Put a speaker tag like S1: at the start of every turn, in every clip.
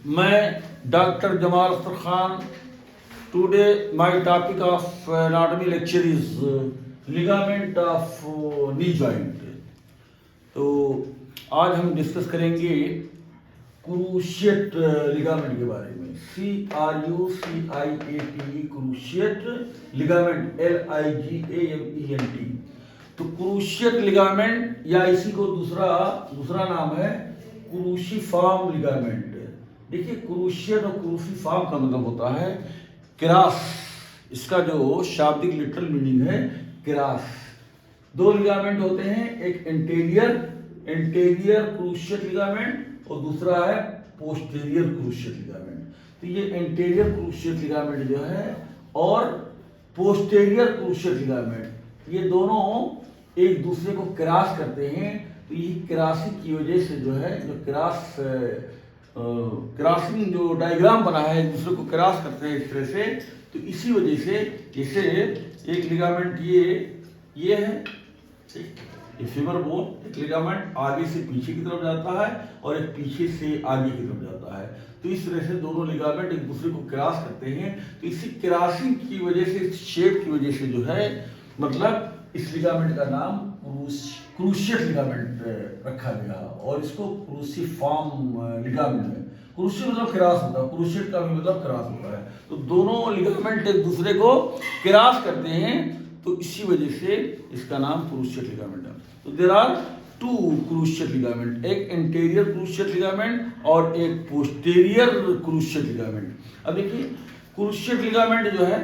S1: मैं doctor Jamal Akhtar Khan. Today my topic of anatomy lecture is ligament of knee joint. तो आज हम डिस्कस करेंगे क्रूशिएट लिगामेंट के बारे में। CRUCIATE cruciate ligament LIGAMENT। तो क्रूशिएट लिगामेंट या इसी को दूसरा नाम है क्रूसिफॉर्म लिगामेंट। देखिए, क्रूशिएट और क्रूसिफॉर्म का मतलब होता है क्रॉस। इसका जो शाब्दिक लिटरल मीनिंग है क्रॉस। दो लिगामेंट होते हैं, एक एंटेरियर क्रूशिएट लिगामेंट और दूसरा है पोस्टीरियर क्रूशिएट लिगामेंट। तो ये एंटेरियर क्रूशिएट लिगामेंट जो है और पोस्टीरियर क्रूशिएट लिगामेंट, ये दोनों एक दूसरे को क्रॉस करते हैं। तो ये क्रॉसिंग की वजह से जो है, जो क्रॉसिंग जो डायग्राम बना है, एक दूसरे को क्रॉस करते हैं इस तरह से। तो इसी वजह से जैसे एक लिगामेंट ये है, ये फीमर बोन, एक लिगामेंट आगे से पीछे की तरफ जाता है और एक पीछे से आगे की तरफ जाता है। तो इस तरह से दोनों लिगामेंट एक दूसरे को क्रॉस करते हैं। तो इसी क्रॉसिंग की वजह से, इस शेप की वजह से जो है, मतलब इस लिगामेंट का नाम क्रूशिएट लिगामेंट रखा गया और इसको क्रूसिफॉर्म लिगामेंट है। क्रूशिएट मतलब क्रॉस होता है, क्रूशिएट का भी मतलब क्रॉस होता है। तो दोनों लिगामेंट एक दूसरे को क्रॉस करते हैं, तो इसी वजह से इसका नाम क्रूशिएट लिगामेंट है। तो there are two cruciate ligament, एक एंटेरियर क्रूशिएट लिगामेंट और एक पोस्टीरियर क्रूशिएट लिगामेंट। अब देखिए, क्रूशिएट लिगामेंट जो है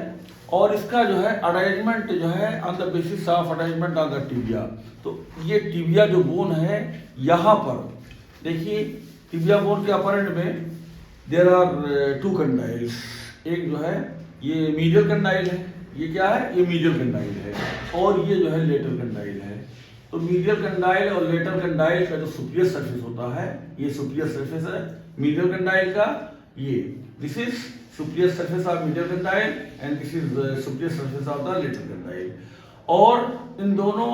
S1: और इसका जो है अटैचमेंट जो है on the basis of attachment on the tibia. तो ये टिबिया जो बोन है, यहाँ पर देखिए टिबिया बोन के अपर एंड में देयर आर टू कंडाइल्स। एक जो है ये मीडियल कंडाइल है, ये क्या है, ये मीडियल कंडाइल है, और ये जो है लेटरल कंडाइल है। तो मीडियल कंडाइल और लेटरल कंडाइल का जो सुपीरियर सरफेस होता है, ये सुपीरियर सरफेस है मीडियल कंडाइल का। ये this is superior surface of medial condyle and this is superior surface of the lateral condyle. और इन दोनों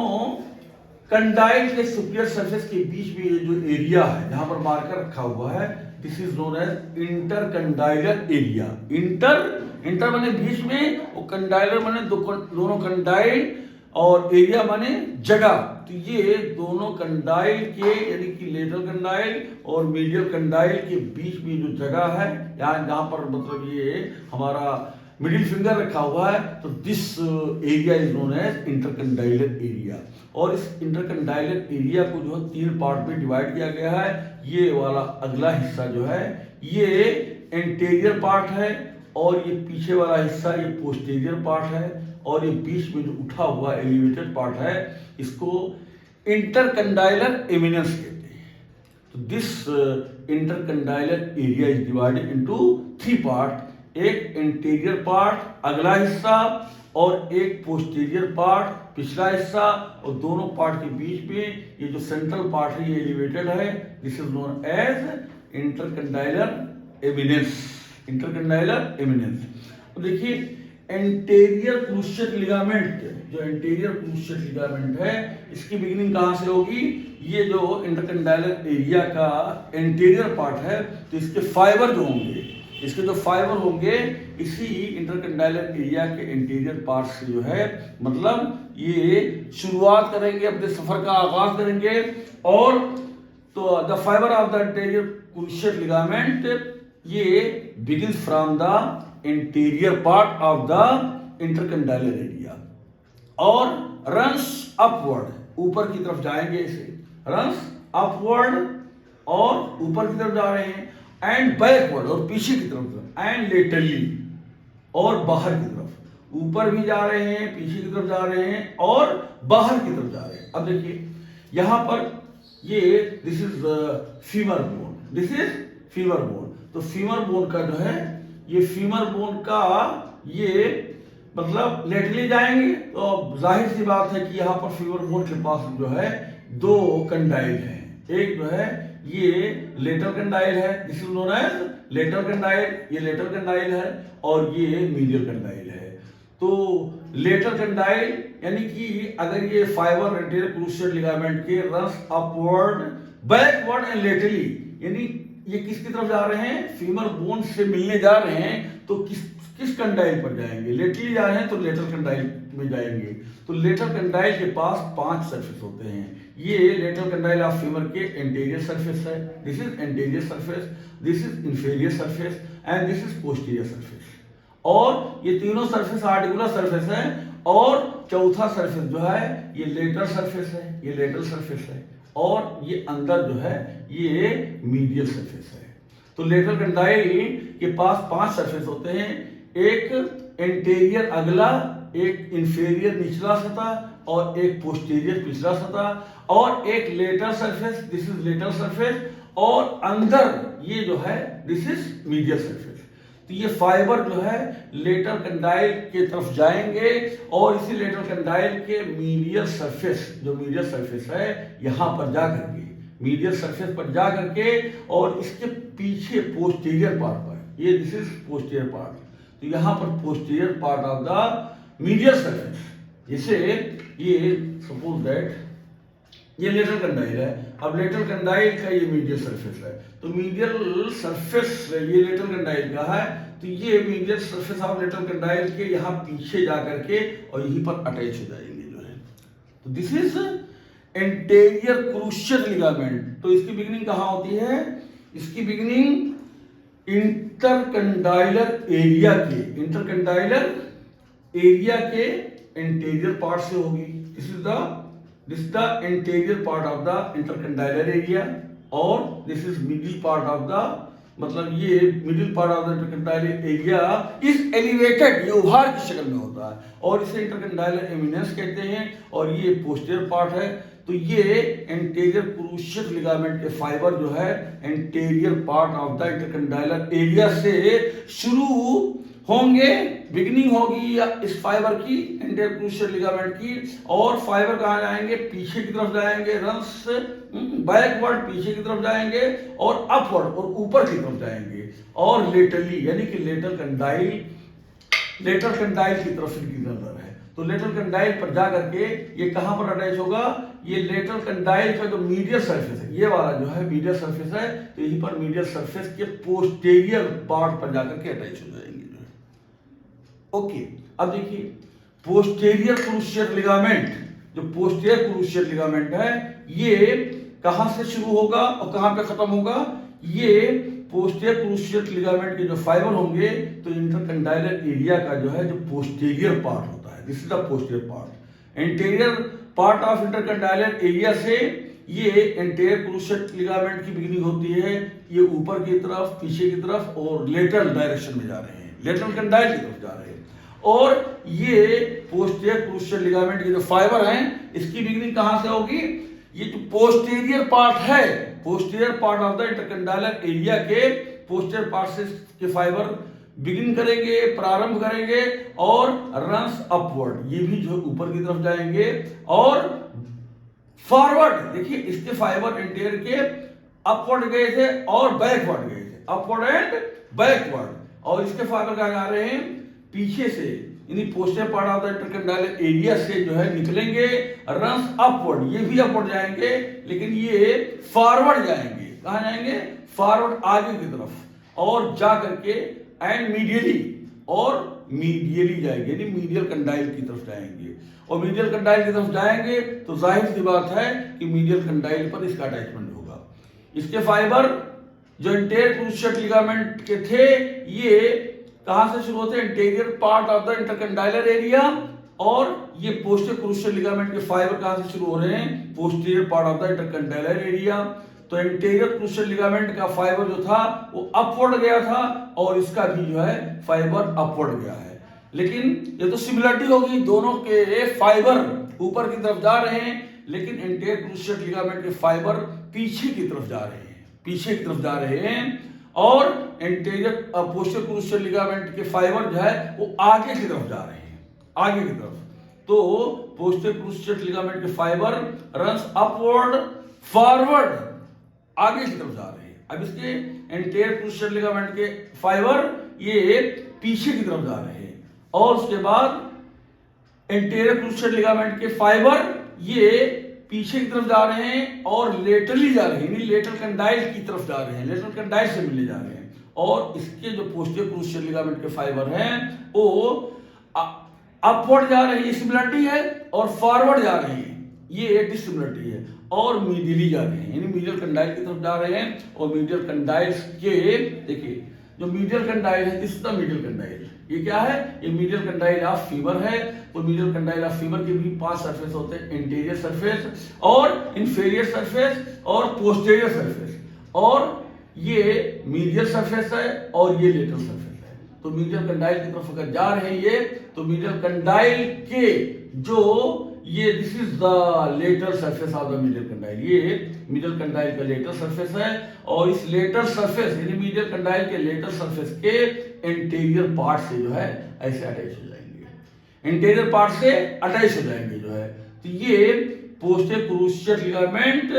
S1: कंडाइल के सुपीरियर सरफेस के बीच में ये जो एरिया है, जहां पर मार्कर रखा हुआ है, this is known as intercondylar area. Inter माने बीच में, और कंडाइलर माने दोनों कंडाइल, और एरिया माने जगह। तो ये दोनों कंडाइल के, यानी कि लेटरल कंडाइल और मीडियल कंडाइल के बीच में जो जगह है, यहाँ जहां पर मतलब ये हमारा मिडिल फिंगर रखा हुआ है, तो this area is known as intercondylar area. और इस इंटरकंडाइलर एरिया को जो है तीन पार्ट में डिवाइड किया गया है। ये वाला अगला हिस्सा जो है ये एंटेरियर पार्ट है, और ये पीछे वाला हिस्सा ये पोस्टीरियर पार्ट है, और ये बीच में जो उठा हुआ एलिवेटेड पार्ट है, इसको इंटरकंडाइलर एमिनेंस कहते हैं। तो this intercondylar area is divided into three part, एक एंटीरियर पार्ट अगला हिस्सा, और एक पोस्टीरियर पार्ट पिछला हिस्सा, और दोनों पार्ट के बीच में ये जो सेंट्रल पार्ट है ये एलिवेटेड है। This is known as intercondylar eminence. Intercondylar eminence. तो देखिए, एंटेरियर क्रूशिएट लिगामेंट, जो एंटेरियर क्रूशिएट लिगामेंट है, इसकी बिगिनिंग कहां से होगी? ये जो इंटरकंडाइलर एरिया का एंटेरियर पार्ट है, तो इसके फाइबर जो होंगे, इसके जो फाइबर होंगे इसी इंटरकंडाइलर एरिया के एंटीरियर पार्ट से जो है, मतलब ये शुरुआत करेंगे, अपने सफर का आगाज करेंगे। और तो the fibre of the anterior cruciate ligament ये begins from the anterior part of the intercondylar area और रन्स अपवर्ड, ऊपर की तरफ जाएंगे, इसे रन्स अपवर्ड और ऊपर की तरफ जा रहे हैं, एंड बैकवर्ड और पीछे की तरफ, एंड लेटरली और बाहर की तरफ, ऊपर भी जा रहे हैं, पीछे की तरफ जा रहे हैं और बाहर की तरफ जा रहे हैं। अब देखिए यहां पर ये this is femur bone, this is femur bone. तो फीमर बोन का जो है, ये फीमर बोन का ये मतलब लेटरली जाएंगे, तो जाहिर सी बात है कि यहाँ पर फीमर बोन के पास जो है दो कंडाइल हैं। एक जो है ये लेटरल कंडाइल है, this is known as lateral condyle, ये लेटरल कंडाइल है, और ये मीडियल कंडाइल है। तो लेटरल कंडाइल यानी कि अगर ये फाइबर एंटीरियर क्रूशिएट लिगामेंट के runs upward, backward and laterally, यानी ये किसकी तरफ जा रहे हैं, फीमर बोन से मिलने जा रहे हैं, तो किस कंडाइल पर जाएंगे, लेटरली जा रहे हैं तो लेटरल कंडाइल में जाएंगे। तो लेटरल कंडाइल के पास 5 सरफेस होते हैं। ये लेटरल कंडाइल ऑफ फीमर के एंटीरियर सरफेस है, this is anterior surface, this is inferior surface and this is posterior surface. और ये तीनों सरफेस आर्टिकुलर सरफेस है, और चौथा सरफेस जो है ये लेटरल सरफेस है, ये लेटरल सरफेस है, और ये अंदर जो है ये मीडियल सरफेस है। तो लेटरल कंडाइल के पास 5 सरफेस होते हैं, एक एंटीरियर अगला, एक इंफीरियर निचला सतह और एक पोस्टीरियर पिछला सतह और एक lateral surface, this is lateral surface, और अंदर ये जो है दिस इज मीडियल सरफेस। तो ये फाइबर जो है लेटरल कंडाइल की तरफ जाएंगे और इसी लेटरल कंडाइल के मीडियल सरफेस, जो मीडियल सरफेस है यहां पर जा करके, मीडियल सरफेस पर जा करके और इसके पीछे पोस्टीरियर पार्ट पर, ये दिस इज पोस्टीरियर पार्ट, तो यहां पर posterior part of the medial surface, जैसे ये सपोज दैट ये लेटरल कंडाइल है, अब लेटरल कंडाइल का ये मीडियल सरफेस है, तो मीडियल सरफेस ये लेटरल कंडाइल का है, तो ये medial surface of lateral condyle के यहाँ पीछे जा करके और यहीं पर अटैच हो जाएंगे जो है। तो this is anterior crucial ligament. तो इसकी बिगिनिंग कहाँ होती है, इसकी बिगिनिंग इंटरकंडाइलर एरिया के, इंटरकंडाइलर एरिया के एंटीरियर पार्ट से होगी। This is the anterior part of the intercondylar area और this is middle part of the, मतलब ये middle part of the intercondylar area is elevated, ये उभार की शक्ल में होता है और इसे इंटरकंडाइलर एमिनेंस कहते हैं और ये पोस्टीरियर पार्ट है। तो ये एंटीरियर क्रूशियल लिगामेंट के फाइबर जो है anterior part of the intercondylar area से शुरू होंगे, बिगिनिंग होगी या इस फाइबर की, एंटीरियर क्रूशियल लिगामेंट की, और फाइबर कहाँ जाएंगे, पीछे की तरफ जाएंगे, रन्स बैकवर्ड पीछे की तरफ जाएंगे और अपवर्ड और ऊपर की तरफ जाएंगे, और लेटरली यानी कि लेटरल कंडाइल की तरफ इनकी नजर है। तो लेटरल कंडाइल पर जाकर के ये कहां पर अटैच होगा, ये लेटरल कंडाइल का जो मीडियल सरफेस है, ये वाला जो है मीडियल सरफेस है, तो यहीं पर मीडियल सरफेस के पोस्टीरियर पार्ट पर जाकर के अटैच हो जाएंगे जो है। ओके, अब देखिए पोस्टीरियर क्रूशियल लिगामेंट, जो पोस्टीरियर क्रूशियल लिगामेंट है ये कहां से शुरू होगा और कहां पे खत्म होगा, ये पोस्टीरियर क्रूशियल लिगामेंट के जो फाइबर होंगे तो इंटरकंडाइलर एरिया का जो है जो पोस्टीरियर पार्ट होता है, this is the posterior part. Anterior part of intercondylar area से ये एंटीरियर क्रूशियल लिगामेंट की बिगिनिंग होती है, ये ऊपर की तरफ, पीछे की तरफ और लेटरल डायरेक्शन में जा रहे हैं, लेटरल कंडाइल की तरफ जा रहे हैं। और ये पोस्टीरियर क्रूशियल लिगामेंट के जो फाइबर हैं इसकी बिगिनिंग कहां से होगी, ये जो पोस्टीरियर पार्ट है, posterior part of the intercondylar area के पोस्टीरियर पार्ट से के फाइबर बिगिन करेंगे, प्रारंभ करेंगे और रन्स अपवर्ड, ये भी जो ऊपर की तरफ जाएंगे और फॉरवर्ड, देखिए इसके फाइबर इंटीरियर के अपवर्ड गए थे और बैकवर्ड गए थे, अपवर्ड एंड बैकवर्ड, और इसके फाइबर क्या जा रहे हैं पीछे से, यानी posterior part of the intercondylar area से जो है निकलेंगे, रन्स अपवर्ड, ये भी अपवर्ड जाएंगे लेकिन ये फॉरवर्ड जाएंगे, कहां जाएंगे, फॉरवर्ड आगे की तरफ, और जा करके एंड मीडियली और मीडियली जाएंगे, यानी मीडियल कंडाइल की तरफ जाएंगे, और मीडियल कंडाइल की तरफ जाएंगे तो जाहिर सी बात है कि मीडियल कंडाइल पर इसका अटैचमेंट होगा। इसके फाइबर जो एंटीरियर क्रूशियल लिगामेंट के थे ये कहां से शुरू होते हैं, anterior part of the intercondylar area, और ये पोस्टीरियर क्रूशियल लिगामेंट के फाइबर कहां से शुरू हो रहे हैं, posterior part of the intercondylar area. तो एंटीरियर क्रूशियल लिगामेंट का फाइबर जो था वो अपवर्ड गया था और इसका भी जो है फाइबर अपवर्ड गया है, लेकिन ये तो सिमिलरिटी होगी, दोनों के फाइबर ऊपर की तरफ जा रहे हैं लेकिन एंटीरियर क्रूशियल लिगामेंट के फाइबर पीछे की तरफ जा रहे हैं, पीछे की तरफ जा रहे हैं, और एंटीरियर पोस्टीरियर क्रूशियल लिगामेंट के फाइबर जो है वो आगे की तरफ जा रहे हैं, आगे की तरफ। तो पोस्टीरियर क्रूशियल लिगामेंट के फाइबर रन्स अपवर्ड फॉरवर्ड, आगे की तरफ जा रहे हैं। अब इसके एंटीरियर क्रूशियल लिगामेंट के फाइबर ये पीछे की तरफ जा रहे हैं, और उसके बाद एंटीरियर क्रूशियल लिगामेंट के फाइबर ये पीछे की तरफ जा रहे हैं और लेटरली जा रहे हैं, यानी लेटरल कंडाइल की तरफ जा रहे हैं, लेटरल कंडाइल से मिलने जा रहे हैं। और इसके जो पोस्टीरियर क्रूशियल लिगामेंट के फाइबर हैं वो अपवर्ड जा रही है, सिमिलरिटी है, और फॉरवर्ड जा रही है, ये डिसिमिलरिटी है, और मीडियली जा रहे हैं, यानी मीडियल कंडाइल की तरफ जा रहे हैं। और मीडियल कंडाइल के देखिए जो मीडियल कंडाइल है, this is the medial condyle, ये क्या है, ये मीडियल कंडाइल ऑफ फीवर है। तो मीडियल कंडाइल ऑफ फीवर के भी 5 सरफेस होते हैं, इंटीरियर सरफेस और इंफीरियर सरफेस और पोस्टीरियर सरफेस, और ये मीडियल सरफेस है और ये लेटरल सरफेस है। तो मीडियल कंडाइल की तरफ अगर जा रहे हैं ये, तो मीडियल कंडाइल के जो ये this is the lateral surface of the medial condyle, ये मीडियल कंडाइल का लेटरल सरफेस है। और इस लेटरल सरफेस यानी मीडियल कंडाइल के लेटरल सरफेस के इंटीरियर पार्ट से जो है ऐसे अटैच हो जाएंगे, इंटीरियर पार्ट से अटैच हो जाएंगे जो है। तो ये posterior crucial ligament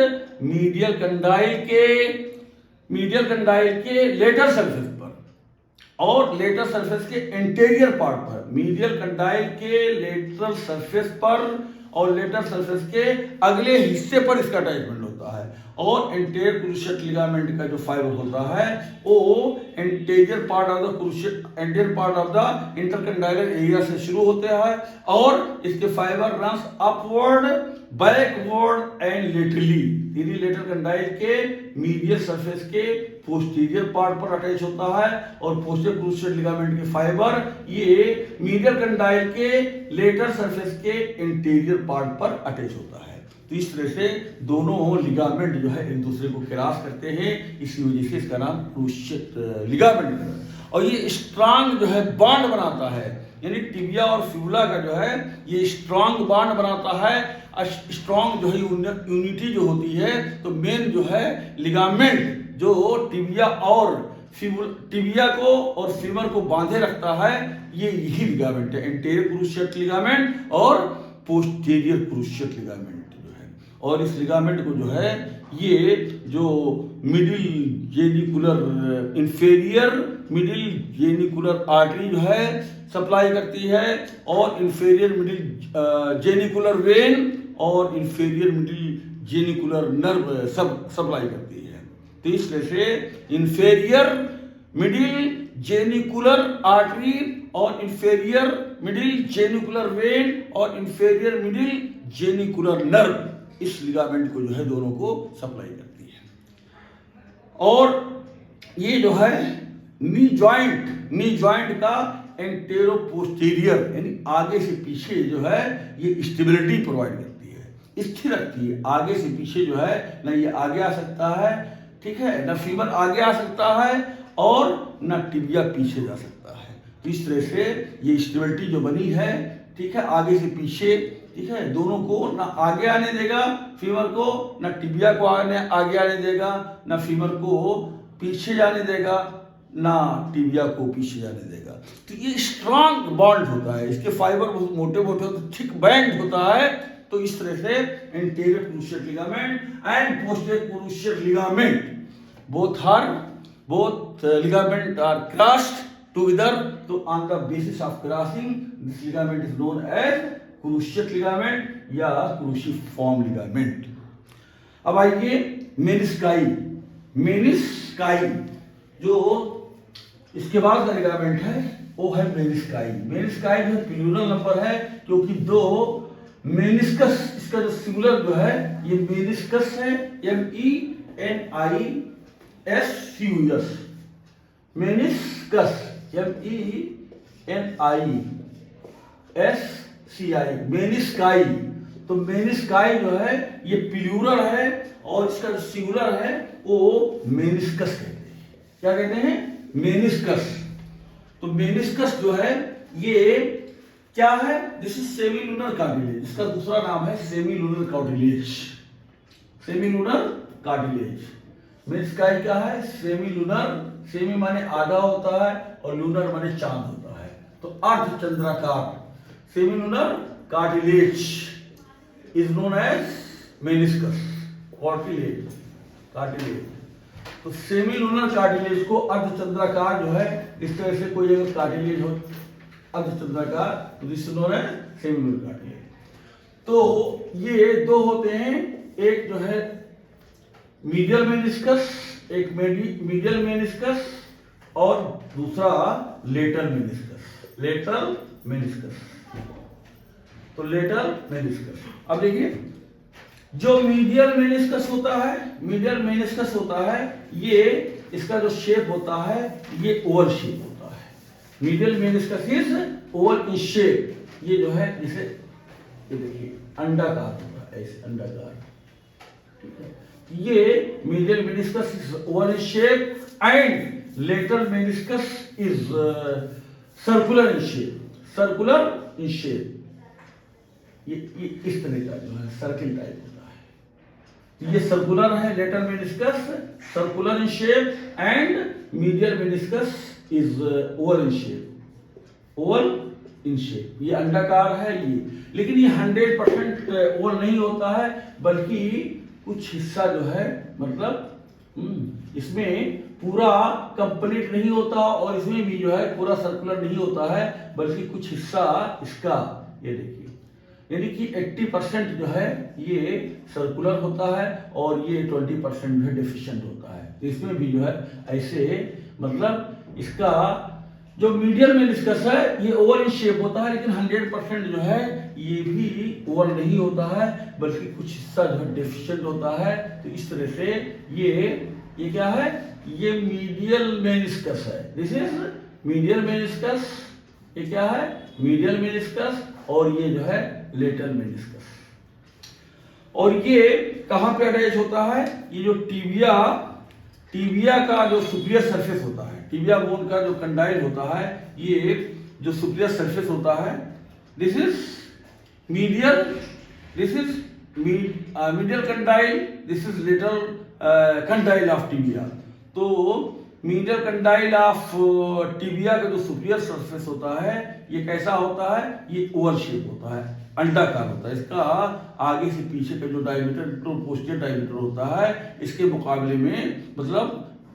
S1: medial condyle के लेटरल सरफेस पर और लेटरल सरफेस के इंटीरियर पार्ट पर, मीडियल कंडाइल के लेटरल सरफेस पर और लेटरल सरफेस के अगले हिस्से पर इसका अटैचमेंट होता है। और इंटीरियर क्रूशियल लिगामेंट का जो फाइबर होता है वो interior part of the intercondylar area से शुरू होते हैं, और इसके fibre runs upward, backward and laterally, यानी लेटरल कंडाइल के मीडियल सरफेस के पोस्टीरियर पार्ट पर अटैच होता है। और पोस्टीरियर क्रूशियल लिगामेंट के फाइबर ये मीडियल कंडाइल के लेटरल सरफेस के इंटीरियर पार्ट पर अटैच होता है। तो इस तरह से दोनों लिगामेंट जो है एक दूसरे को क्रॉस करते हैं, इसी वजह से इसका नाम क्रूशियल लिगामेंट है। और ये स्ट्रांग जो है बॉन्ड बनाता है, यानी टिबिया और फिबुला का जो है ये स्ट्रांग बॉन्ड बनाता है। स्ट्रांग जो है यूनिटी जो होती है, तो मेन जो है लिगामेंट जो टिबिया को और फीमर को बांधे रखता है, ये यही लिगामेंट है, इंटीरियर क्रूशियल लिगामेंट और पोस्टीरियर क्रूशियल लिगामेंट जो है। और इस लिगामेंट को जो है ये जो middle genicular inferior middle genicular artery जो है सप्लाई करती है, और इंफीरियर मिडिल जेनिकुलर वेन और इंफीरियर मिडिल जेनिकुलर नर्व सब सप्लाई करती है। तो इस तरह से इंफीरियर मिडिल जेनिकुलर आर्टरी और इंफीरियर मिडिल जेनिकुलर वेन और इंफीरियर मिडिल जेनिकुलर नर्व इस लिगामेंट को जो है दोनों को सप्लाई करती है। और ये जो है नी जॉइंट का एंटेरो पोस्टीरियर यानी आगे से पीछे जो है ये स्टेबिलिटी प्रोवाइड करती है, स्थिर रखती है। आगे से पीछे जो है ना ये आगे आ सकता है, ठीक है, ना फीमर आगे आ सकता है और ना टिबिया पीछे जा सकता है। तो इस तरह से ये स्टेबिलिटी जो बनी है, ठीक है, आगे से पीछे, ठीक है, दोनों को ना आगे आने देगा फीमर को, ना टिबिया को आगे आने देगा, ना फीमर को पीछे जाने देगा, ना टिबिया को पीछे जाने देगा। तो ये स्ट्रांग बॉन्ड होता है, इसके फाइबर बहुत मोटे होते हैं, थिक बैंड होता है। तो इस तरह से interior crucial ligament and posterior crucial ligament both ligament are crossed together. तो on the basis of crossing this ligament is known as cruciate ligament या cruciform ligament। अब आइए मेनिस्काई जो इसके बाद का लिगामेंट है वो है मेनिस्काई। मेनिस्काई जो प्लूरल नंबर है क्योंकि दो मेनिस्कस, इसका जो सिंगुलर जो है ये मेनिस्कस है, MENISCUS, मेनिस्कस MENISCI, मेनिस्काई। तो मेनिस्काई जो है ये प्लूरल है और इसका जो सिंगुलर है वो मेनिस्कस कहते हैं। क्या कहते हैं? मेनिस्कस। तो मेनिस्कस जो है ये क्या है? दिस इज सेमीलुनर कार्टिलेज, इसका दूसरा नाम है सेमीलुनर कार्टिलेज। सेमीलुनर कार्टिलेज मेनिस्काई क्या है? सेमीलुनर, सेमी माने आधा होता है और लूनर माने चांद होता है, तो अर्धचंद्राकार। Semilunar cartilage is known as meniscus cartilage. तो सेमीलुनर कार्टिलेज को अर्धचंद्राकार जो है, इस तरह से कोई अगर कार्टिलेज हो अर्धचंद्राकार तो this is known as semilunar cartilage. तो ये दो होते हैं, एक जो है मीडियल मेनिस्कस, एक मीडियल मेनिस्कस और दूसरा लेटरल मेनिस्कस। लेटरल मेनिस्कस, तो लेटरल मेनिस्कस। अब देखिए जो मीडियल मेनिस्कस होता है, मीडियल मेनिस्कस होता है, ये इसका जो शेप होता है ये ओवल शेप होता है। Medial meniscus is oval in shape. ये जो है इसे ये देखिए अंडाकार होता है, ऐसे अंडाकार, ठीक है। ये medial meniscus is oval in shape and lateral meniscus is circular in shape. Circular in shape, ये इस तरह का जो है सर्किल टाइप होता है। ये सर्कुलर है lateral meniscus, circular in shape and medial meniscus is oval in shape. Oval in shape, ये अंडाकार है ये, लेकिन ये 100% ओवल नहीं होता है, बल्कि कुछ हिस्सा जो है मतलब इसमें पूरा कंप्लीट नहीं होता और इसमें भी जो है पूरा सर्कुलर नहीं होता है, बल्कि कुछ हिस्सा इसका ये देखिए, यानी कि 80% जो है ये सर्कुलर होता है और ये 20% जो है डेफिशिएंट होता है। तो इसमें भी जो है ऐसे मतलब इसका जो मीडियल मेनिस्कस है ये ओवल इन शेप होता है, लेकिन 100% जो है ये भी ओवल नहीं होता है, बल्कि कुछ हिस्सा जो है डेफिशिएंट होता है। तो इस तरह से ये क्या है, ये मीडियल मेनिस्कस है। This is medial meniscus. ये क्या है, मीडियल मेनिस्कस, और ये जो है लेटरल मेनिस्कस। और ये कहां पे अटैच होता है, ये जो टिबिया का जो सुपीरियर सरफेस होता है, टिबिया बोन का जो कंडाइल होता है, ये जो सुपीरियर सरफेस होता है, this is medial, this is medial condyle, this is lateral condyle of tibia. तो मीडियल कंडाइल ऑफ टिबिया का जो सुपीरियर सरफेस होता है ये कैसा होता है, ये ओवल शेप होता है, अंडाकार होता है। इसका आगे से पीछे का जो डायमीटर, पोस्टीरियर डायमीटर होता है, इसके मुकाबले में मतलब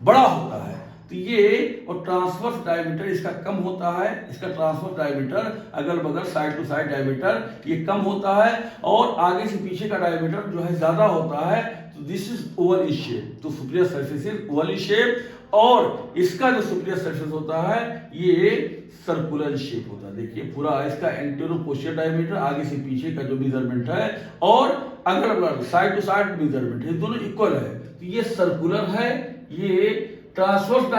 S1: बड़ा होता है। तो ये और ट्रांसवर्स डायमीटर इसका कम होता है, इसका ट्रांसवर्स डायमीटर अगल बगल साइड टू साइड डायमीटर ये कम होता है, और आगे से पीछे का डायमीटर जो है ज्यादा होता है। तो this is oval in shape. तो superior surface is oval in shape, और इसका जो सुपीरियर सरफेस होता है ये सर्कुलर शेप होता है। देखिए पूरा इसका एंटीरो पोस्टीरियर डायमीटर, आगे से पीछे का जो मेजरमेंट है और अगल बगल साइड टू साइड मेजरमेंट, ये दोनों इक्वल है। तो ये सर्कुलर है, ये ट्रांसवर्स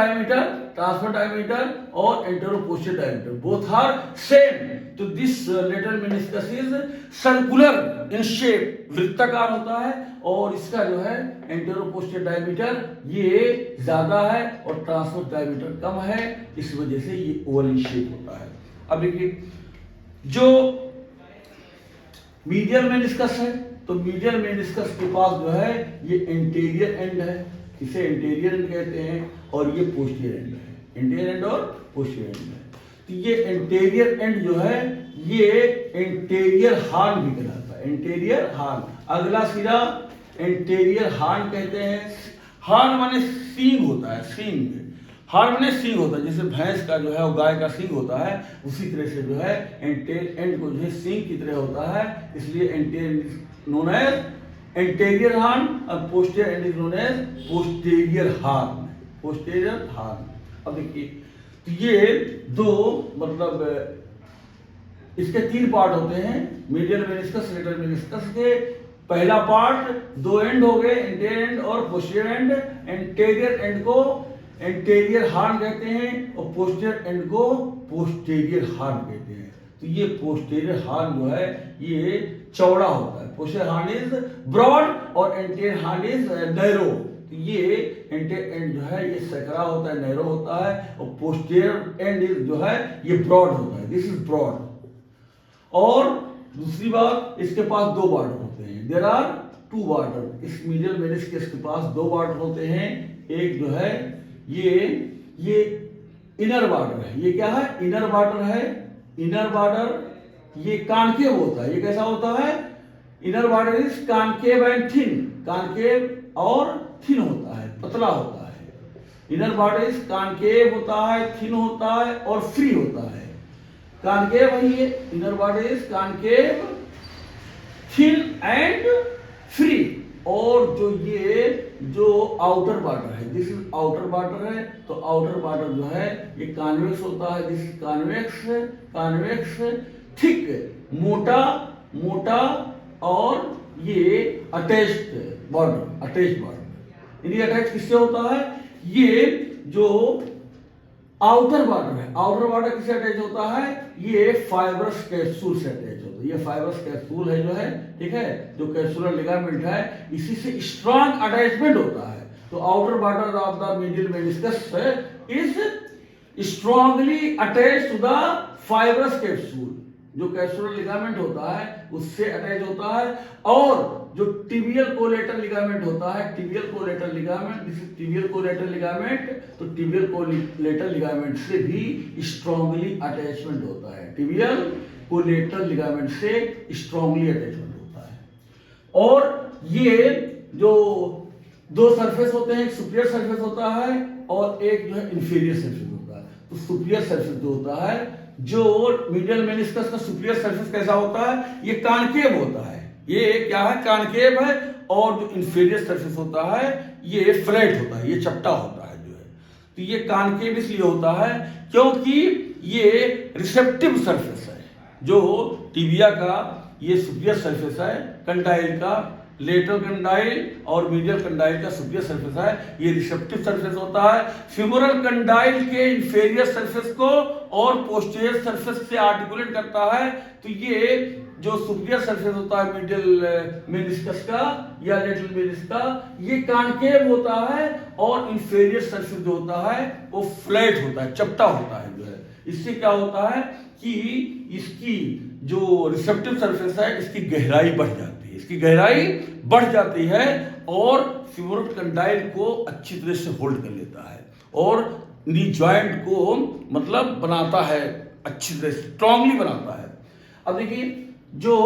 S1: डायमीटर और antero posterior diameter both are same. तो this lateral meniscus is circular in shape, वृत्ताकार होता है, और इसका जो है एंटेरो पोस्टीरियर डायमीटर ये ज्यादा है और ट्रांसवर्स डायमीटर कम है, इस वजह से ये ओवल इन शेप होता है। अब देखिए जो मीडियल मेनिस्कस है, तो मीडियल मेनिस्कस के पास जो है ये एंटीरियर एंड है, इसे एंटीरियर एंड कहते हैं, और ये पोस्टीरियर एंड है, एंटीरियर एंड और पोस्टीरियर एंड है। तो ये एंटीरियर एंड जो है ये एंटीरियर हॉर्न भी कहलाता है, एंटीरियर हॉर्न। अगला सिरा एंटीरियर हॉर्न कहते हैं। हॉर्न माने सींग होता है, सींग, हॉर्न माने सींग होता है, जैसे भैंस का जो है वो गाय का सींग होता है, उसी तरह से जो है एंटीरियर एंड को जो है सींग की तरह होता है, इसलिए anterior known as anterior horn और posterior end is known as posterior horn, posterior horn. अब देखिए तो ये दो मतलब इसके 3 पार्ट होते हैं, मीडियल मेनिस्कस, लेटरल मेनिस्कस के। पहला पार्ट 2 एंड हो गए, एंटीरियर एंड और पोस्टीरियर एंड। एंटीरियर एंड को एंटीरियर हॉर्न कहते हैं और पोस्टीरियर एंड को पोस्टीरियर हॉर्न कहते हैं। तो ये पोस्टीरियर हॉर्न जो है ये चौड़ा होता है, पोस्टीरियर हॉर्न इज ब्रॉड और एंटीरियर हॉर्न इज नैरो। तो ये एंटीरियर एंड जो है ये सकरा होता है, नैरो होता है, और पोस्टीरियर एंड इज जो है ये ब्रॉड होता है, दिस इज ब्रॉड। और दूसरी बात, इसके पास 2 बॉर्डर होते हैं, देयर आर 2 बॉर्डर। इस मीडियल मेनिस्कस के पास 2 बॉर्डर होते हैं। एक जो है ये इनर बॉर्डर है, ये क्या है, इनर बॉर्डर है। इनर बॉर्डर ये कॉन्केव होता है, ये कैसा होता है, inner border is concave and thin, concave और थिन होता है, पतला होता है। इनर बॉर्डर इज कॉन्केव होता है, थिन होता है और फ्री होता है। कॉन्केव है ये, inner border is concave, thin and free. और जो ये जो आउटर बॉर्डर है, दिस इज आउटर बॉर्डर है, तो आउटर बॉर्डर जो है ये कॉन्वेक्स होता है, this is convex, convex, thick, मोटा मोटा, और ये अटैच्ड बॉर्डर, अटैच्ड बॉर्डर। यानी अटैच किससे होता है? ये जो आउटर बॉर्डर है, आउटर बॉर्डर किससे अटैच होता है? ये फाइब्रस कैप्सूल से अटैच होता है। ये फाइब्रस कैप्सूल है जो है, ठीक है, जो कैप्सुलर लिगामेंट है, इसी से स्ट्रॉन्ग अटैचमेंट होता है। तो outer border of the medial meniscus is strongly attached to the fibrous capsule. जो कैप्सुलर लिगामेंट होता है उससे अटैच होता है। और जो टिबियल कोलेटर लिगामेंट होता है, tibial कोलेटर ligament, this is tibial कोलेटर ligament, तो टिबियल कोलेटर लिगामेंट से भी स्ट्रांगली अटैचमेंट होता है। टिबियल कोलेटर लिगामेंट से स्ट्रांगली अटैचमेंट होता है। और ये जो दो सरफेस होते हैं, एक सुपीरियर सरफेस होता है और एक जो है इंफीरियर सरफेस होता है। तो सुपीरियर सरफेस जो होता है, जो मीडियल मेनिस्कस का सुपीरियर सरफेस कैसा होता है? ये कॉनकेव होता है, ये क्या है? कॉनकेव है। और जो इंफीरियर सरफेस होता है ये फ्लैट होता है, ये चपटा होता है जो है। तो ये कॉनकेव इसलिए होता है क्योंकि ये रिसेप्टिव सरफेस है। जो टिबिया का ये सुपीरियर सरफेस है, कंडाइल का, लेटरल कंडाइल और मीडियल कंडाइल का सुपीरियर सरफेस है, ये रिसेप्टिव सरफेस होता है। फ्यूमरल कंडाइल के इंफीरियर सरफेस को और पोस्टीरियर सरफेस से आर्टिकुलेट करता है। तो ये जो सुपीरियर सरफेस होता है मीडियल मेनिस्कस का या लेटरल मेनिस्कस का, ये कॉनकेव होता है। और इंफीरियर सरफेस जो होता है वो फ्लैट होता है, चपटा होता है जो है। इससे क्या होता है कि इसकी जो रिसेप्टिव सरफेस है इसकी गहराई बढ़ जाती है, इसकी गहराई बढ़ जाती है और फ्यूमरल कंडाइल को अच्छी तरह से होल्ड कर लेता है और नी जॉइंट को मतलब बनाता है, अच्छी तरह से स्ट्रांगली बनाता है। अब देखिए जो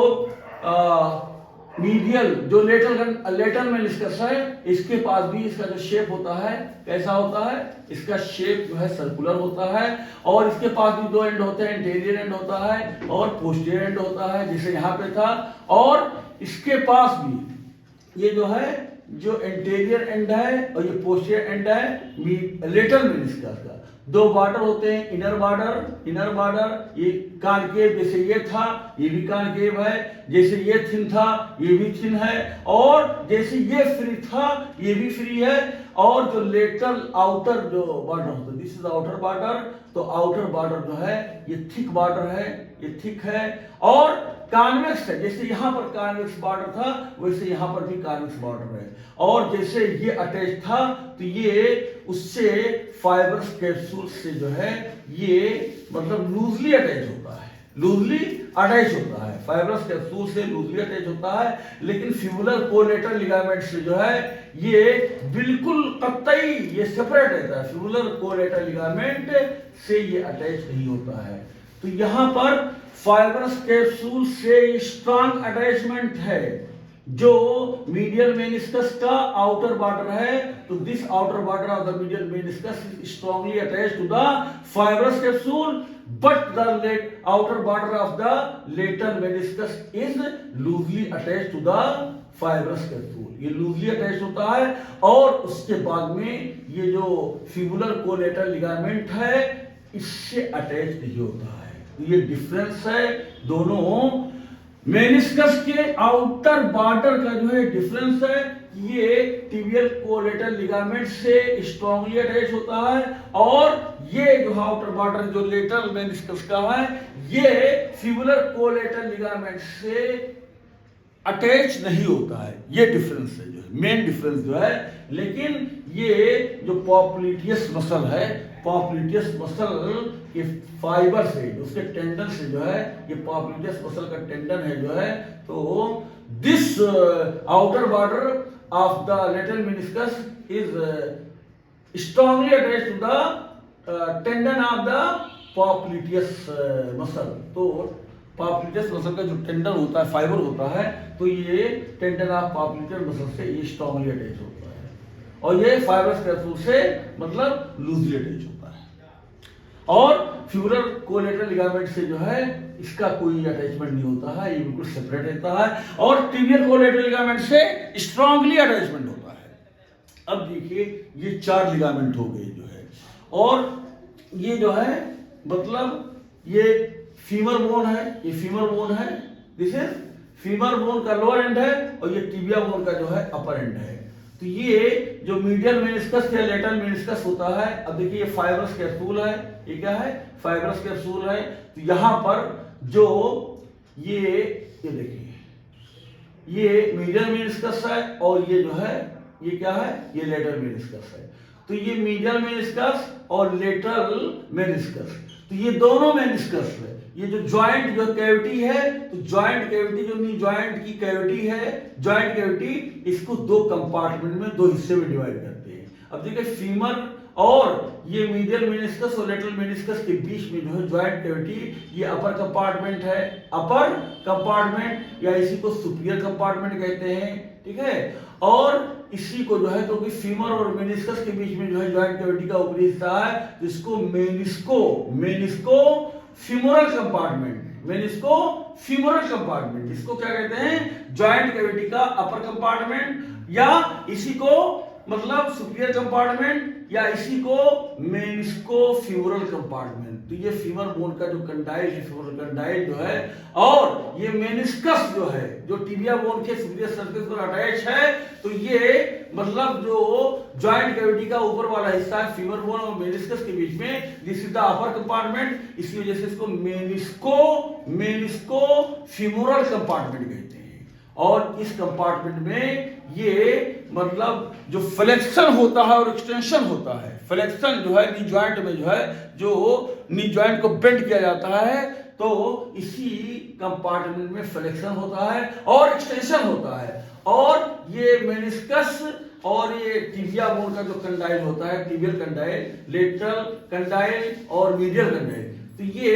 S1: मीडियल जो लेटरल मेनिस्कस है, इसके पास भी इसका जो शेप होता है कैसा होता है? इसका शेप जो है सर्कुलर होता है। और इसके पास भी दो एंड होते हैं, इंटीरियर एंड होता है और पोस्टीरियर एंड होता है, जैसे यहाँ पे था। और इसके पास भी ये जो है जो इंटीरियर एंड है और ये पोस्टीरियर एंड है लेटरल मेनिस्कस का। दो बॉर्डर होते हैं, इनर बॉर्डर, ये कॉनकेव, जैसे ये था ये भी कॉनकेव है, जैसे ये थिन था ये भी थिन है, और जैसे ये फ्री था ये भी फ्री है। और जो लेटरल आउटर जो बॉर्डर होता है, दिस इज आउटर बॉर्डर, तो आउटर बॉर्डर जो है ये थिक बॉर्डर है, ये थिक है और कॉन्वेक्स है। जैसे यहाँ पर कॉन्वेक्स बॉर्डर था वैसे यहाँ पर भी कॉन्वेक्स बॉर्डर है। और जैसे ये अटैच था तो ये उससे फाइबरस कैप्सूल से जो है ये मतलब लूजली अटैच होता है, लूजली अटैच होता है, फाइबरस कैप्सूल से लूजली अटैच होता है। लेकिन फ्यूमुलर कोलेटर लिगामेंट से जो है ये बिल्कुल कतई ये सेपरेट रहता है, फ्यूमुलर कोलेटर लिगामेंट से ये अटैच नहीं होता है। तो यहाँ पर फाइबरस कैप्सूल से स्ट्रॉन्ग अटैचमेंट है। जो मीडियल मेनिस्कस का आउटर बॉर्डर है, तो this outer border of the medial meniscus is strongly attached to the fibrous capsule, but the outer border of the lateral meniscus is loosely attached to the fibrous capsule। ये loosely attach होता है। और उसके बाद में ये जो fibular collateral ligament है इससे अटैच नहीं होता है। तो ये डिफरेंस है दोनों मेनिस्कस के आउटर बॉर्डर का जो है डिफरेंस है। ये टिबियल कोलेटरल लिगामेंट से स्ट्रांगली अटैच होता है और ये जो आउटर बॉर्डर जो लेटरल मेनिस्कस का है ये फिबुलर कोलेटरल लिगामेंट से अटैच नहीं होता है। ये डिफरेंस है, जो है मेन डिफरेंस जो है। लेकिन ये जो पॉप्लिटियस मसल है, पॉप्लिटियस मसल के फाइबर से उसके टेंडन से जो है ये पॉप्लिटियस मसल का टेंडन है जो है, तो this outer border of the lateral meniscus is strongly attached to the tendon of the popliteus muscle. तो पॉप्लिटियस मसल का जो टेंडन होता है, फाइबर होता है, तो ये टेंडन ऑफ पॉप्लिटियस मसल से ये स्ट्रांगली अटैच होता है और ये फाइबरस कैप्सूल से मतलब लूजली अटैच होता है। और फ्यूरल कोलेटरल लिगामेंट से जो है इसका कोई अटैचमेंट नहीं होता है, ये बिल्कुल सेपरेट रहता है। और टिबियल कोलेटरल लिगामेंट से स्ट्रांगली अटैचमेंट होता है। अब देखिए ये 4 लिगामेंट हो गए जो है, और ये जो है मतलब ये फीमर बोन है, ये फीमर बोन है, दिस इज फीमर बोन का लोअर एंड है, और ये टिबिया बोन का जो है अपर एंड है। तो ये जो मीडियल मेनिस्कस या लेटरल मेनिस्कस होता है, अब देखिए ये फाइब्रस कैप्सूल है, ये क्या है, फाइब्रस कैप्सूल है। तो यहां पर जो ये देखिए ये मीडियल मेनिस्कस है, और ये जो है ये क्या है, ये लेटरल मेनिस्कस है। तो ये मीडियल मेनिस्कस और लेटरल मेनिस्कस, तो ये दोनों मेनिस्कस है। ये जो जॉइंट जो कैविटी है, तो जॉइंट कैविटी जो नी जॉइंट की कैविटी है, जॉइंट कैविटी, इसको 2 कंपार्टमेंट में 2 हिस्से में डिवाइड करते हैं। अब देखिए फीमर और ये मीडियल मेनिस्कस और लेटरल मेनिस्कस के बीच में जो है जॉइंट कैविटी, ये अपर कंपार्टमेंट है, अपर कंपार्टमेंट, या इसी को सुपीरियर कंपार्टमेंट कहते हैं, ठीक है। और इसी को जो है क्योंकि फीमर और मेनिस्कस के बीच में जो है जॉइंट कैविटी का ऊपरी हिस्सा है, तो इसको मेनिस्को फीमोरल कंपार्टमेंट, मेनिस्को फीमोरल कंपार्टमेंट, इसको क्या कहते हैं, जॉइंट कैविटी का अपर कंपार्टमेंट, या इसी को मतलब सुपीरियर कंपार्टमेंट, या इसी को मेनिस्को फीमोरल कंपार्टमेंट। तो ये फीमर बोन का जो कंडाइल है, फीमोरल कंडाइल जो है, और ये मेनिस्कस जो है जो टिबिया बोन के सुपीरियर सरफेस पर अटैच है, तो ये मतलब जो जॉइंट कैविटी का ऊपर वाला हिस्सा है फीमर बोन और मेनिस्कस के बीच में, this is the upper compartment, इसी वजह से इसको मेनिस्को फीमोरल कंपार्टमेंट कहते हैं। और इस कंपार्टमेंट में ये मतलब जो फ्लेक्शन होता है और एक्सटेंशन होता है, फ्लेक्शन जो है नी जॉइंट में जो है, जो नी जॉइंट को बेंड किया जाता है, तो इसी कंपार्टमेंट में फ्लेक्शन होता है और एक्सटेंशन होता है। और ये मेनिस्कस और ये टिबिया बोन का जो कंडाइल होता है, टिबियल कंडाइल, लेटरल कंडाइल और मीडियल कंडाइल, तो ये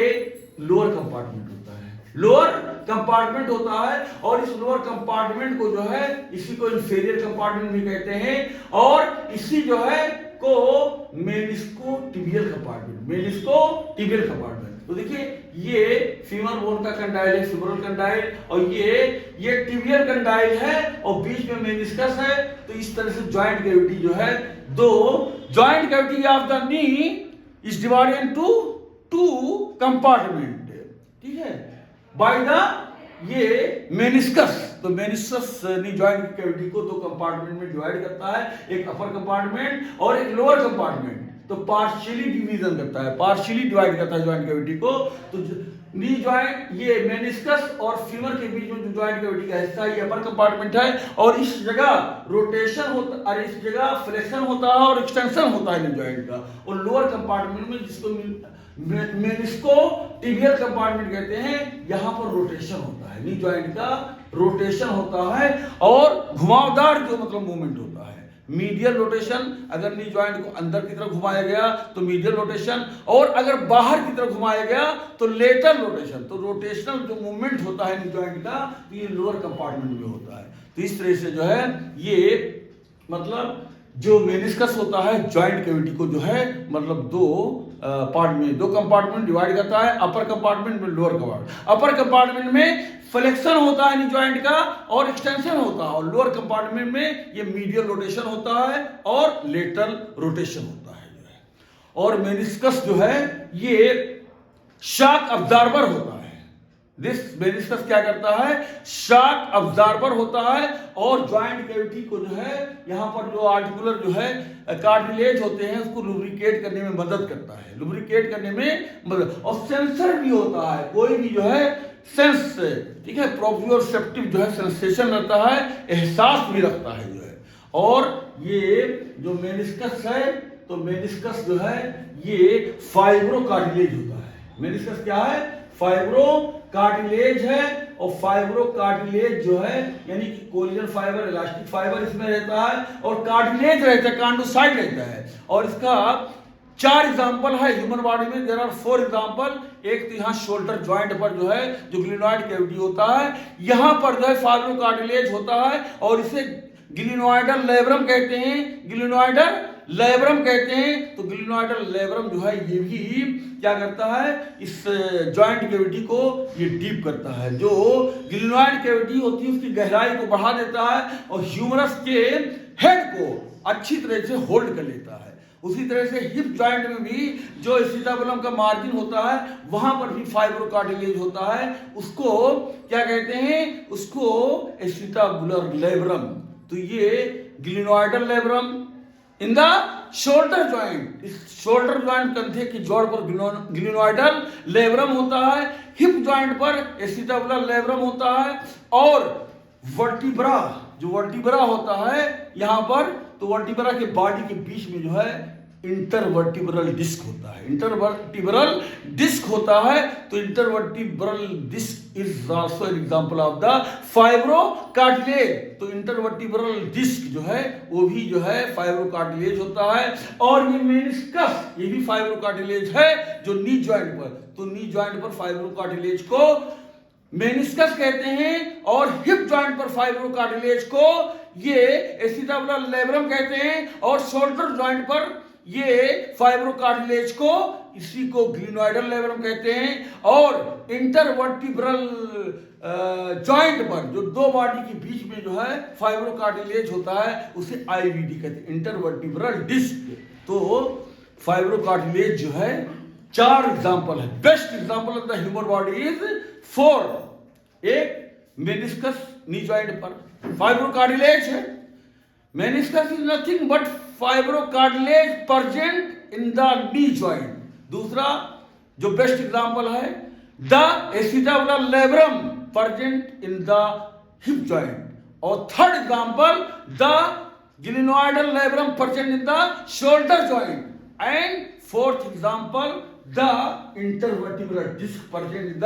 S1: लोअर कंपार्टमेंट होता है, लोअर कंपार्टमेंट होता है। और इस लोअर कंपार्टमेंट को जो है इसी को इंफीरियर कंपार्टमेंट भी कहते हैं, और इसी जो है को मेनिस्को टिबियल कंपार्टमेंट। तो देखिए ये फीमर बोन का कंडाइल है, फीमोरल कंडाइल, और ये टिबियल कंडाइल है, और बीच में मेनिस्कस है। तो इस तरह से जॉइंट कैविटी जो है, दो joint cavity of the knee is divided into 2 compartment, ठीक है, बाय द ये मेनिस्कस। तो मेनिस्कस नी जॉइंट कैविटी को 2 कंपार्टमेंट में डिवाइड करता है, एक अपर कंपार्टमेंट और एक लोअर कंपार्टमेंट। तो पार्शियली डिवीजन करता है, पार्शियली डिवाइड करता है जॉइंट कैविटी को। तो नी जॉइंट ये मेनिस्कस और फीमर के बीच में जो जॉइंट कैविटी का हिस्सा है, ये अपर कंपार्टमेंट है, और इस जगह रोटेशन होता है, इस जगह फ्लेक्शन होता है और एक्सटेंशन होता है नी जॉइंट का। और लोअर कंपार्टमेंट में जिसको मेनिस्को टिबियल कंपार्टमेंट कहते हैं, यहां पर रोटेशन होता है, नी जॉइंट का रोटेशन होता है, और घुमावदार जो मतलब मूवमेंट होता है। मीडियल रोटेशन, अगर नी जॉइंट को अंदर की तरफ घुमाया गया तो मीडियल रोटेशन, और अगर बाहर की तरफ घुमाया गया तो लेटरल रोटेशन। तो रोटेशनल जो मूवमेंट होता है नी जॉइंट का, तो ये लोअर कंपार्टमेंट में होता है। तो इस तरह से जो है ये मतलब जो मेनिस्कस होता है जॉइंट कैविटी को जो है मतलब 2 पार्ट में, 2 कंपार्टमेंट डिवाइड करता है, अपर कंपार्टमेंट में लोअर कंपार्टमेंट। अपर कंपार्टमेंट में फ्लेक्शन होता है नी जॉइंट का और एक्सटेंशन होता है, और लोअर कंपार्टमेंट में ये मीडियल रोटेशन होता है और लेटरल रोटेशन होता है जो है। और मेनिस्कस जो है ये शॉक अब्जॉर्बर होता है। दिस मेनिस्कस क्या करता है, शॉक अब्जॉर्बर होता है, और जॉइंट कैविटी को जो है यहाँ पर जो आर्टिकुलर जो है कार्टिलेज होते हैं उसको लुब्रिकेट करने में मदद करता है, लुब्रिकेट करने में मदद। और सेंसर भी होता है, कोई भी जो है सेंस, ठीक है, प्रोप्रियोसेप्टिव जो है सेंसेशन रहता है, एहसास भी रखता है जो है। और ये जो मेनिस्कस है, तो मेनिस्कस जो है ये फाइब्रो कार्टिलेज होता है। मेनिस्कस क्या है, फाइब्रो कार्टिलेज है, और फाइब्रो कार्टिलेज जो है यानी कि कोलेजन फाइबर, इलास्टिक फाइबर इसमें रहता है, और कार्टिलेज रहता है, कॉन्डोसाइट रहता है। और इसका 4 एग्जाम्पल है ह्यूमन बॉडी में, देयर आर 4 एग्जाम्पल। एक तो यहाँ शोल्डर जॉइंट पर जो है जो ग्लिनोइड कैविटी होता है, यहाँ पर जो है फाइब्रो कार्टिलेज होता है, और इसे ग्लिनोइडल लेब्रम कहते हैं, ग्लिनोइडल लेब्रम कहते हैं। तो ग्लिनोइडल लेब्रम जो है ये भी क्या करता है, इस जॉइंट कैविटी को ये डीप करता है। जो ग्लिनोइड कैविटी होती है उसकी गहराई को बढ़ा देता है और ह्यूमरस के हेड को अच्छी तरह से होल्ड कर लेता है। उसी तरह से हिप जॉइंट में भी जो एसिटाबुलम का मार्जिन होता है वहां पर भी फाइब्रोकार्टिलेज होता है। उसको क्या कहते हैं, उसको एसिटाबुलर लेब्रम। तो ये ग्लिनोइडल labrum in the shoulder joint, इस शोल्डर जॉइंट कंधे की जोड़ पर ग्लिनोइडल लेब्रम होता है। हिप जॉइंट पर एसिटाबुलर लेब्रम होता है। और वर्टिब्रा, जो वर्टिब्रा होता है यहाँ पर, तो वर्टिब्रा के बॉडी के बीच में जो है इंटरवर्टिब्रल डिस्क होता है। इंटरवर्टिब्रल डिस्क होता है। तो intervertebral disc is also an example of the fibrocartilage. तो इंटरवर्टिब्रल डिस्क जो है वो भी जो है फाइब्रोकार्टिलेज होता है। और ये मेनिस्कस, ये भी फाइब्रोकार्टिलेज है जो नी जॉइंट पर। तो नी जॉइंट पर फाइब्रोकार्टिलेज को मेनिस्कस कहते हैं और हिप जॉइंट पर फाइब्रोकार्टिलेज को ये एसिटाबुलर लेब्रम कहते हैं। और शोल्डर जॉइंट पर ये फाइब्रोकार्टिलेज को, इसी को ग्लिनोइडल लेब्रम कहते हैं। और इंटरवर्टिब्रल जॉइंट पर जो दो बॉडी के बीच में जो है फाइब्रोकार्टिलेज होता है उसे आईवीडी कहते हैं, इंटरवर्टिब्रल डिस्क। तो फाइब्रोकार्टिलेज जो है 4 एग्जांपल है। Best example of the human body is 4। एक मेनिस्कस नी जॉइंट पर फाइब्रोकार्टिलेज है। Meniscus is nothing but fibrocartilage present in the knee joint. दूसरा जो बेस्ट एग्जांपल है, the acetabular labrum present in the hip joint. और third example, the glenoidal labrum present in the shoulder joint. And fourth example, the intervertebral disc present in the,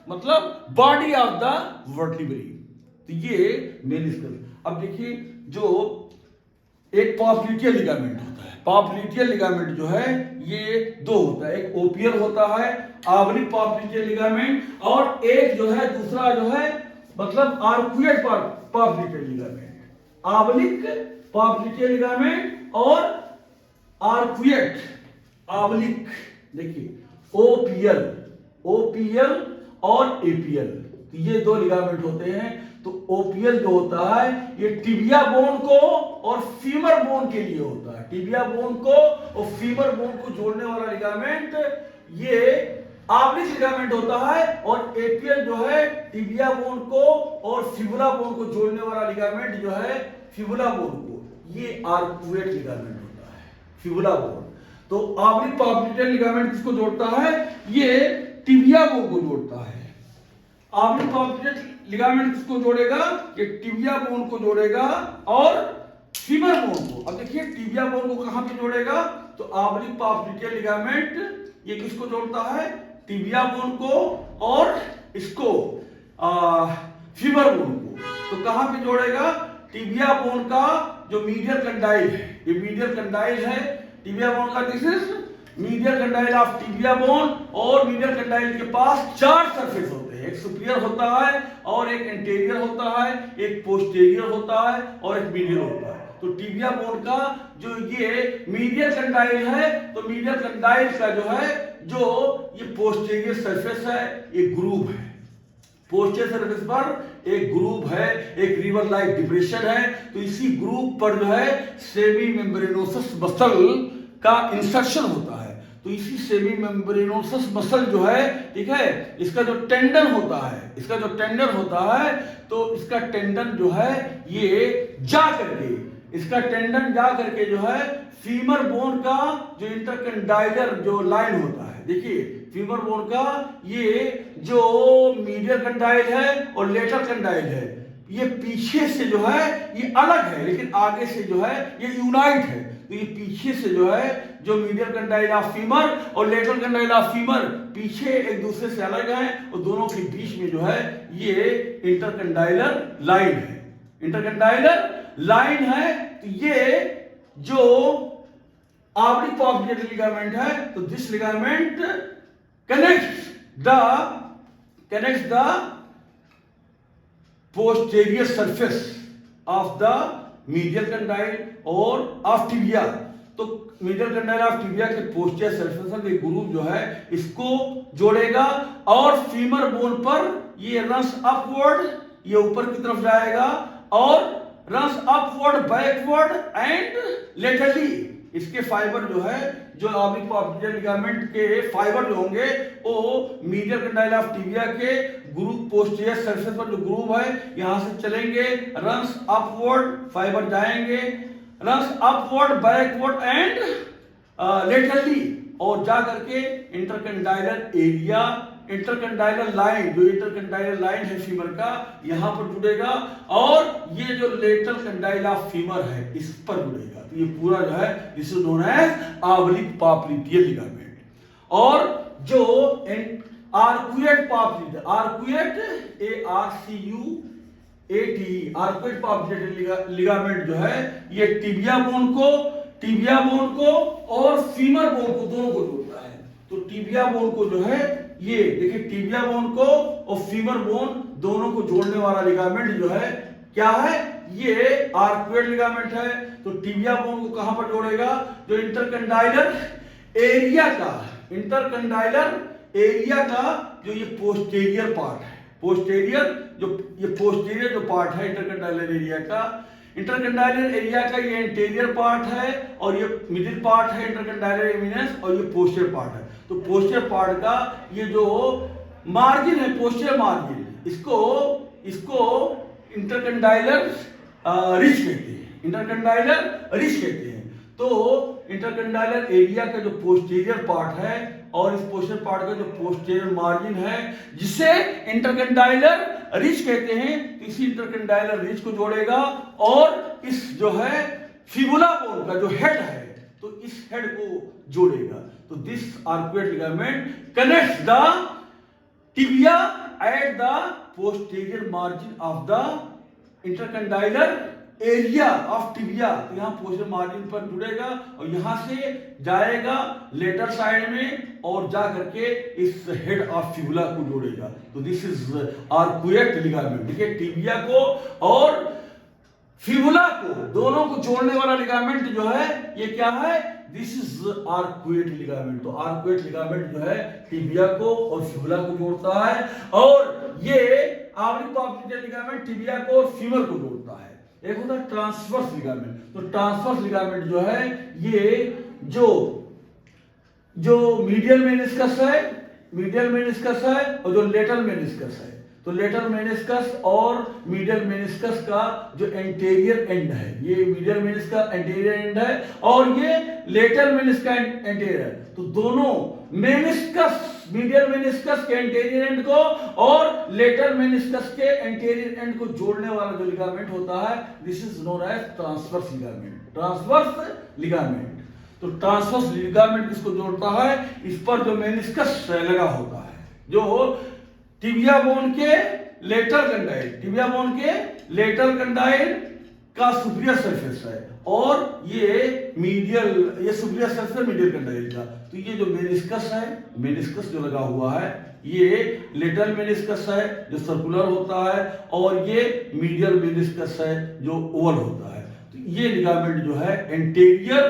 S1: मतलब body of the vertebrae. तो ये meniscus. अब देखिए, जो एक popliteal ligament होता है, पॉप्लिटियल लिगामेंट जो है ये 2 होता है। एक ओपियल होता है, आवलिक पॉप्लिटियल लिगामेंट, और एक जो है दूसरा जो है मतलब arcuate popliteal ligament. Oblique popliteal ligament और आर्कुएट आवलिक। देखिए, ओपीएल और एपीएल, तो ये 2 लिगामेंट होते हैं। तो ओपीएल जो होता है ये टिबिया बोन को और फीमर बोन के लिए होता है। टिबिया बोन को और फीमर बोन को जोड़ने वाला लिगामेंट ये आवलिक लिगामेंट होता है। और एपीएल जो है टिबिया बोन को और फिबुला बोन को जोड़ने वाला लिगामेंट जो है फिबुला बोन को, ये आर्कुएट लिगामेंट होता है, फिबुला बोन। तो आवलिक पॉप्लिटियल लिगामेंट किसको जोड़ता है, ये टिबिया बोन को जोड़ता है। आवलिक पॉप्लिटियल लिगामेंट किसको जोड़ेगा, ये टिबिया बोन को जोड़ेगा और फीमर बोन को। अब देखिए, टिबिया बोन को कहां पे जोड़ेगा, तो आवलिक पॉप्लिटियल लिगामेंट ये किसको जोड़ता है, टिबिया बोन को और इसको फीमर बोन को। तो कहां पे जोड़ेगा, टिबिया बोन का जो मीडियल कंडाइल है, ये मीडियल कंडाइल है टिबिया बोन का। This is medial condyle of tibia bone. और मीडियल कंडाइल के पास 4 सरफेस होते हैं, एक सुपीरियर होता है और एक इंटीरियर होता है, एक पोस्टीरियर होता है और एक मीडियल होता है। तो टिबिया बोन का जो ये मीडियल कंडाइल है, तो मीडियल कंडाइल का जो है जो ये पोस्टीरियर सरफेस है, एक ग्रूव है। पोस्टीरियर सरफेस पर एक ग्रूव है, एक रिवर लाइक डिप्रेशन है। तो इसी ग्रूव पर जो है सेमी मेम्ब्रेनोसस मसल का इंसर्शन होता है। तो इसी सेमी मेम्ब्रेनोसस मसल जो है, ठीक है, इसका जो टेंडन होता है, इसका जो टेंडन होता है, तो इसका टेंडन जो है ये जा करके, इसका टेंडन जा करके जो है फीमर बोन का जो इंटरकंडाइलर जो लाइन होता है, देखिए फीमर बोन का ये जो मीडियल कंडाइल है और लेटरल कंडाइल है, ये पीछे से जो है ये अलग है, लेकिन आगे से जो है ये यूनाइट है। तो ये पीछे से जो है जो मीडियल कंडाइल ऑफ फीमर और लेटरल कंडाइल ऑफ फीमर पीछे एक दूसरे से अलग हैं और दोनों के बीच में जो है ये इंटरकंडाइलर लाइन है, इंटरकंडाइलर लाइन है। तो ये जो आवलिक पॉप्लिटियल लिगामेंट है, तो this ligament connects the posterior surface of the medial condyle or of tibia तो मीडियल कंडाइल ऑफ टिबिया के पोस्टीरियर सरफेस के ग्रूव जो है इसको जोड़ेगा और फीमर बोन पर ये रन्स अपवर्ड, ये ऊपर की तरफ जाएगा और runs upward, backward and laterally. इसके फाइबर जो है, जो ऑब्लिक पॉप्टियर लिगामेंट के फाइबर जो होंगे वो मीडियल कंडाइल ऑफ टिबिया के ग्रूव पोस्टीरियर सरफेस पर जो ग्रूव है यहां से चलेंगे, रन्स अपवर्ड, फाइबर जाएंगे runs upward, backward and laterally और जा करके इंटरकंडाइलर एरिया, इंटरकंडाइलर लाइन, जो इंटरकंडाइलर लाइन है फीमर का यहां पर जुड़ेगा और ये जो लेटरल कंडाइल ऑफ फीमर है इस पर जुड़ेगा। तो ये पूरा जो है this is known as oblique popliteal ligament. और जो arcuate popliteal, arcuate ARCUAT, arcuate popliteal ligament जो है ये टिबिया बोन को और फीमर बोन को दोनों को जोड़ता है। तो टिबिया बोन को जो है ये देखिए, टिबिया बोन को और फीमर बोन दोनों को जोड़ने वाला लिगामेंट जो है क्या है, ये आर्कुएट लिगामेंट है। तो टिबिया बोन को कहां पर जोड़ेगा, जो इंटरकंडाइलर एरिया का जो ये पोस्टीरियर पार्ट है, पोस्टीरियर जो पार्ट है इंटरकंडाइलर एरिया का ये एंटीरियर पार्ट है और ये मिडिल पार्ट है इंटरकंडाइलर एमिनेंस और ये पोस्टीरियर पार्ट है। तो पोस्टीरियर पार्ट का ये जो मार्जिन है, पोस्टीरियर मार्जिन, इसको इंटरकंडाइलर रिज कहते हैं। तो इंटरकंडाइलर एरिया का जो पोस्टीरियर पार्ट है और इस पोस्टीरियर पार्ट का जो पोस्टीरियर मार्जिन है जिसे इंटरकंडाइलर रिज कहते हैं, तो इसी इंटरकंडाइलर रिज को जोड़ेगा और इस जो है फिबुला बोन का जो हेड है तो इस हेड को जोड़ेगा। तो this arcuate ligament connects the tibia at the posterior margin of the intercondylar area of tibia. तो यहाँ पोस्टीरियर मार्जिन पर जुड़ेगा और यहां से जाएगा लेटर साइड में और जा करके इस हेड ऑफ फिबुला को जोड़ेगा। तो दिस इज आर्कुएट लिगामेंट। देखिए, टिबिया को और फिबुला को दोनों को जोड़ने वाला लिगामेंट जो है ये क्या है, दिस इज आर्कुएट लिगामेंट। तो आर्कुएट लिगामेंट जो है टिबिया को और फिबुला को जोड़ता है और ये ऑब्लिक पॉप्टियर लिगामेंट टिबिया को और फीमर को जोड़ता है। एक होता है ट्रांसवर्स लिगामेंट। तो ट्रांसवर्स लिगामेंट जो है ये जो मीडियल मेनिस्कस है और जो लेटरल मेनिस्कस है। तो लेटरल मेनिस्कस और मीडियल मेनिस्कस का जो एंटीरियर एंड है, ये मीडियल मेनिस्कस का एंटीरियर एंड है और ये लेटरल मेनिस्कस का एंटीरियर है। तो दोनों मेनिस्कस, मीडियल मेनिस्कस के एंटीरियर एंड को और लेटरल मेनिस्कस के एंटीरियर एंड को जोड़ने वाला जो लिगामेंट होता है this is known as transverse ligament. तो ट्रांसवर्स लिगामेंट किसको जोड़ता है, इस पर जो मेनिस्कस लगा होता है, जो टिबिया बोन के लेटरल कंडाइल का सुपीरियर सरफेस है और ये सुपीरियर सरफेस मीडियल कंडाइल का। तो ये जो मेनिस्कस जो लगा हुआ है ये लेटरल मेनिस्कस है जो सर्कुलर होता है और ये मीडियल मेनिस्कस है जो ओवल होता है। तो ये लिगामेंट जो है anterior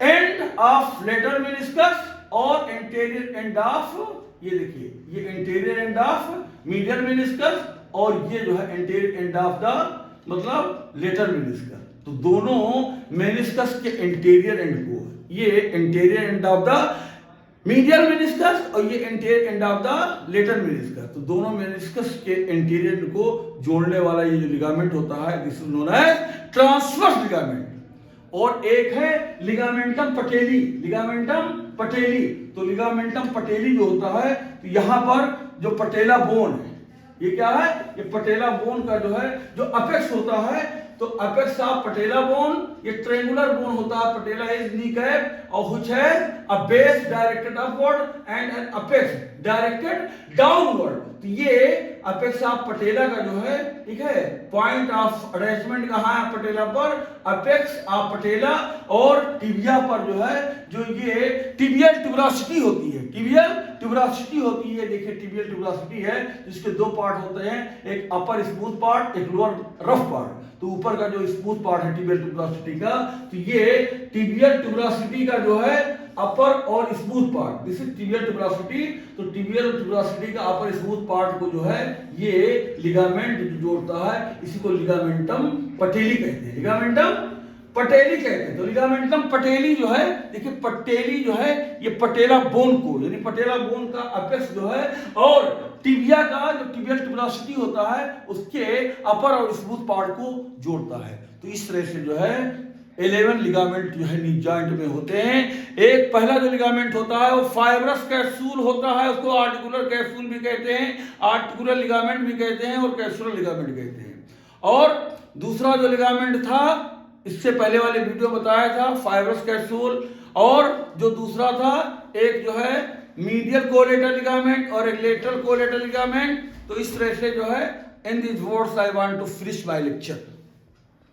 S1: end of lateral meniscus और एंटीरियर एंड ऑफ, ये देखिए, ये anterior end of medial meniscus और ये जो है एंटीरियर एंड ऑफ द मतलब लेटरल मेनिस्कस। तो दोनों मेनिस्कस के एंटीरियर एंड को, ये anterior end of the medial meniscus और ये anterior end of the lateral meniscus, तो दोनों मेनिस्कस के एंटीरियर एंड को जोड़ने वाला ये जो लिगामेंट होता है this is known as transverse ligament. और एक है लिगामेंटम पटेली। तो लिगामेंटम पटेली जो होता है, तो यहां पर जो पटेला बोन है, ये क्या है, ये पटेला बोन का जो है जो अपेक्स होता है, तो अपेक्स ऑफ पटेला बोन ये ट्रायंगुलर बोन होता है। पटेला इज नी कैप और which has a base directed upward and N apex directed downward. तो ये अपेक्स ऑफ पटेला का जो है, ठीक है, पॉइंट ऑफ अटैचमेंट कहां है पटेला पर, अपेक्स ऑफ पटेला और टिबिया पर जो है, जो ये टिबियल ट्यूबरोसिटी होती है, देखिए टिबियल ट्यूबरोसिटी है जिसके दो पार्ट होते हैं, एक अपर स्मूथ पार्ट, एक लोअर रफ पार्ट। तो ऊपर का जो स्मूथ पार्ट है टिबियल ट्यूबरोसिटी का, तो ये टिबियल ट्यूबरोसिटी का जो है अपर और smooth part, this is tibial tuberosity. तो टिबियल ट्यूबरोसिटी का अपर स्मूथ पार्ट को जो है ये लिगामेंट जो जोड़ता है, इसी को लिगामेंटम पटेली कहते हैं, लिगामेंटम पटेली कहते हैं। तो लिगामेंटम पटेली जो है, देखिए पटेली जो है ये पटेला बोन को, यानी पटेला बोन का अपेक्स जो है और टिबिया का जो टिबियल ट्यूबरोसिटी होता है उसके अपर और स्मूथ पार्ट को जोड़ता है। तो इस तरह से जो है 11 लिगामेंट जो है नी जॉइंट में होते हैं। एक पहला जो लिगामेंट होता है वो फाइब्रस कैप्सूल होता है, उसको आर्टिकुलर कैप्सूल भी कहते हैं, आर्टिकुलर लिगामेंट भी कहते हैं और कैप्सुलर लिगामेंट कहते हैं। और दूसरा जो लिगामेंट था, इससे पहले वाले वीडियो बताया था, फाइब्रस कैप्सूल, और जो दूसरा था एक जो है मीडियल कोलेटरल लिगामेंट और एक लेटरल कोलेटरल लिगामेंट। तो इस तरह से जो है in this words I want to finish my lecture.